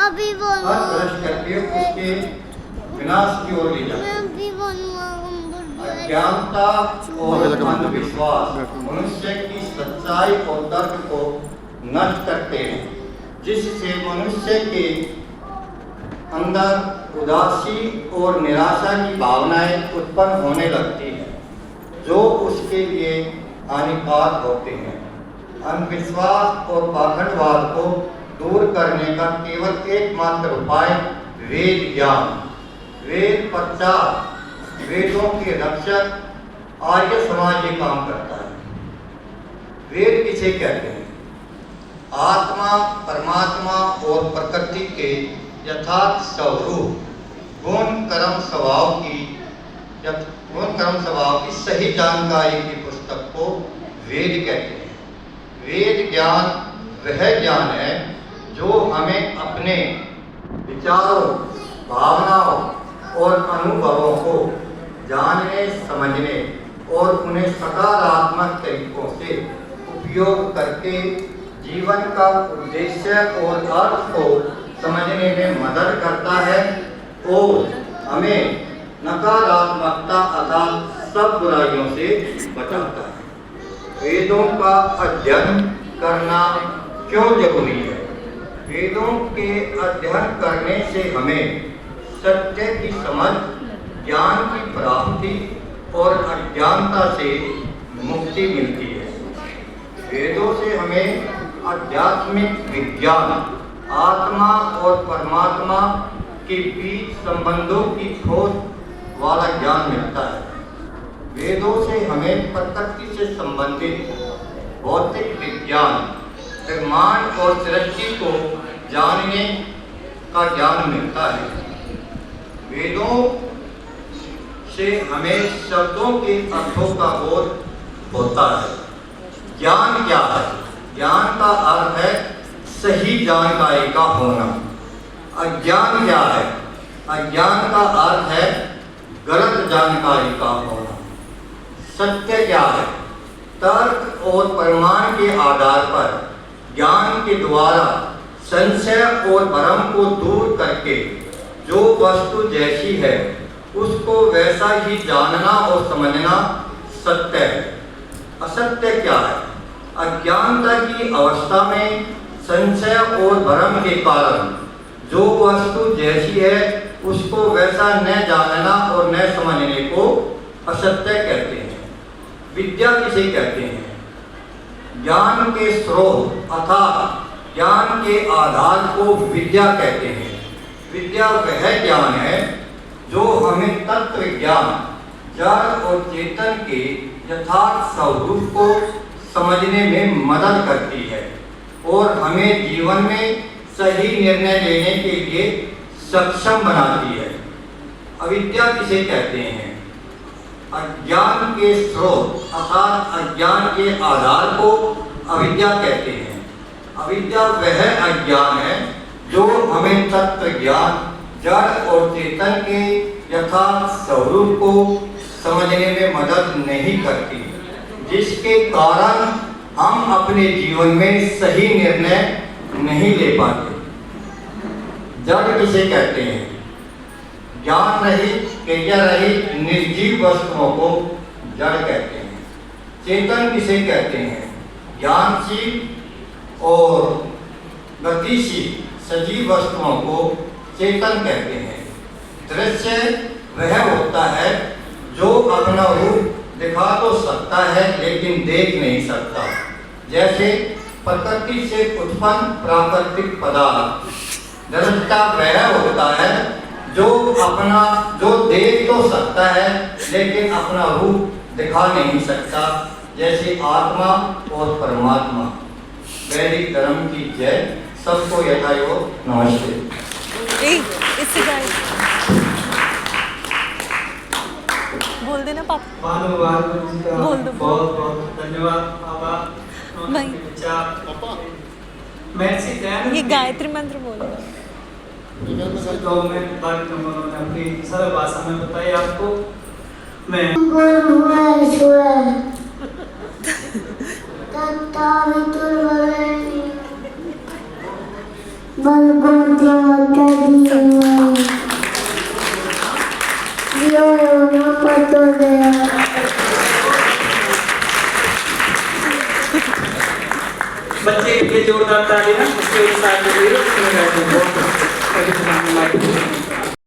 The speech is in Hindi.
अभी बोलूं। भ्रष्ट करके उसके विनाश की ओर ले जाते हैं। अज्ञानता और अंधविश्वास मनुष्य की सच्चाई और तर्क को नष्ट करते हैं, जिससे मनुष्य के अंदर उदासी और निराशा की भावनाएं उत्पन्न होने लगती हैं, जो उसके लिए हानिकारक होते हैं। अंधविश्वास और पाखंडवाद को दूर करने का केवल एकमात्र उपाय वेद ज्ञान, वेद पश्चात वेदों के रक्षक आर्य समाज ये काम करता है। वेद किसे कहते हैं? आत्मा, परमात्मा और प्रकृति के यथार्थ स्वरूप गुण कर्म स्वभाव की सही जानकारी की पुस्तक को वेद कहते हैं। वेद ज्ञान वह ज्ञान है जो हमें अपने विचारों, भावनाओं और अनुभवों को जानने, समझने और उन्हें सकारात्मक तरीकों से उपयोग करके जीवन का उद्देश्य और अर्थ को समझने में मदद करता है और हमें नकारात्मकता अर्थात सब बुराइयों से बचाता है। वेदों का अध्ययन करना क्यों जरूरी है? वेदों के अध्ययन करने से हमें सत्य की समझ, ज्ञान की प्राप्ति और अज्ञानता से मुक्ति मिलती है। वेदों से हमें आध्यात्मिक विज्ञान, आत्मा और परमात्मा के बीच संबंधों की खोज वाला ज्ञान मिलता है। वेदों से हमें प्रकृति से संबंधित भौतिक विज्ञान, ब्रह्मांड और सृष्टि को जानने का ज्ञान मिलता है। वेदों से हमें शब्दों के अर्थों का बोध होता है। ज्ञान क्या है? ज्ञान का अर्थ है सही जानकारी का होना। अज्ञान क्या है? अज्ञान का अर्थ है गलत जानकारी का होना। सत्य क्या है? तर्क और प्रमाण के आधार पर ज्ञान के द्वारा संशय और भ्रम को दूर करके जो वस्तु जैसी है उसको वैसा ही जानना और समझना सत्य है। असत्य क्या है? अज्ञानता की अवस्था में संशय और भ्रम के कारण जो वस्तु जैसी है उसको वैसा न जानना और न समझने को असत्य कहते हैं। विद्या किसे कहते हैं? ज्ञान के स्रोत अर्थात ज्ञान के आधार को विद्या कहते हैं। विद्या वह ज्ञान है जो हमें तत्व ज्ञान, जड़ और चेतन के यथार्थ स्वरूप को समझने में मदद करती है और हमें जीवन में सही निर्णय लेने के लिए सक्षम बनाती है। अविद्या किसे कहते हैं? अज्ञान के स्रोत अर्थात अज्ञान के आधार को अविद्या कहते हैं। अविद्या वह अज्ञान है जो हमें तत्व ज्ञान, जड़ और चेतन के यथार्थ स्वरूप को समझने में मदद नहीं करती, जिसके कारण हम अपने जीवन में सही निर्णय नहीं ले पाते। जड़ किसे कहते हैं? ज्ञान रहित, क्रिया रहित निर्जीव वस्तुओं को जड़ कहते हैं। चेतन किसे कहते हैं? ज्ञानशील और गतिशील सजीव वस्तुओं को चेतन कहते हैं। दृश्य वह होता है जो अपना रूप दिखा तो सकता है लेकिन देख नहीं सकता, जैसे प्रकृति से उत्पन्न प्राकृतिक पदार्थ। दृष्टा वह होता है जो देख तो सकता है लेकिन अपना रूप दिखा नहीं सकता, जैसे आत्मा और परमात्मा। वैदिक धर्म की जय। सबको यथायोग नमस्ते। बोल देना पापा। बोल दो। बहुत बहुत धन्यवाद पापा। ये गायत्री मंत्र बोलो। अपनी सरल भाषा में बताइए आपको। मैं बल Dio è una patolea. बच्चे के लिए जोरदार ताली ना, उसके साथ में बहुत